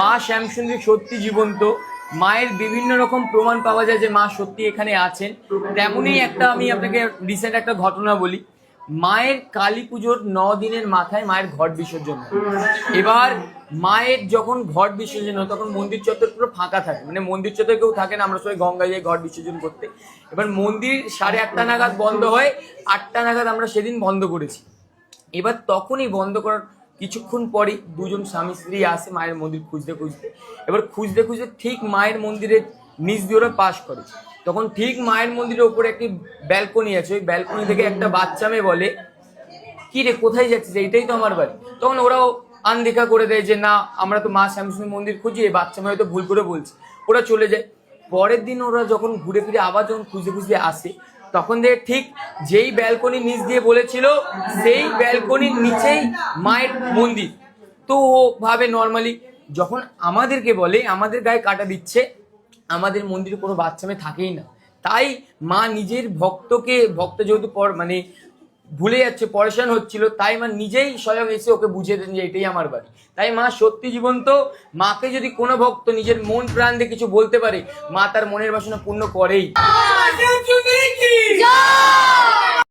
মা শ্যামসুন্দরী সত্যি জীবন্ত, মায়ের বিভিন্ন রকম প্রমাণ পাওয়া যায় যে মা সত্যি এখানে আছেন। তেমনই একটা আমি আপনাকে রিসেন্ট একটা ঘটনা বলি। মায়ের কালী পুজোর 9 দিনের মাথায় মায়ের ঘট বিসর্জন হয়। এবার মায়ের যখন ঘট বিসর্জন হয় তখন মন্দির চত্বর পুরো ফাঁকা থাকে, মানে মন্দির চত্বর কেউ থাকে না, আমরা সবাই গঙ্গায় যাই ঘট বিসর্জন করতে। এবার মন্দির 8:30 নাগাদ বন্ধ হয়, 8টা নাগাদ আমরা সেদিন বন্ধ করেছি। এবার তখনই বন্ধ করার কিছুক্ষণ পরেই দুজন স্বামী স্ত্রী আসে মায়ের মন্দির খুঁজতে খুঁজতে। এবার খুঁজতে খুঁজতে ঠিক মায়ের মন্দিরের নিচ দিয়ে ওরা পাস করে। তখন ঠিক মায়ের মন্দিরের ওপরে একটি ব্যালকনি আছে, ওই ব্যালকনি থেকে একটা বাচ্চা মেয়ে বলে, কি রে কোথায় যাচ্ছিস, এইটাই তো আমার বাড়ি। তখন ওরাও আনদেখা করে দেয় যে না, আমরা তো মা শ্যামসুন্দরী মন্দির খুঁজি, এই বাচ্চা মেয়ে হয়তো ভুল করে বলছে, ওরা চলে যায়। পরের দিন ওরা যখন ঘুরে ফিরে আবার যখন খুঁজতে খুঁজতে আসে, তখন দেখে ঠিক যেই ব্যালকনির নিচ দিয়ে বলেছিল সেই ব্যালকনির নিচেই মায়ের মন্দির। তো ও ভাবে নর্মালি, যখন আমাদেরকে বলে আমাদের গায়ে কাটা দিচ্ছে, আমাদের মন্দিরে কোনো বাচ্চা মেয়ে থাকেই না। তাই মা নিজের ভক্ত যেহেতু মানে ভুলে যাচ্ছে, পরেশান হচ্ছিল, তাই মা নিজেই স্বয়ং এসে ওকে বুঝিয়ে দেন যে এটাই আমার বাড়ি। তাই মা সত্যি জীবন্ত। মাকে যদি কোনো ভক্ত নিজের মন প্রাণ দিয়ে কিছু বলতে পারে, মা তার মনের বাসনা পূর্ণ করেই।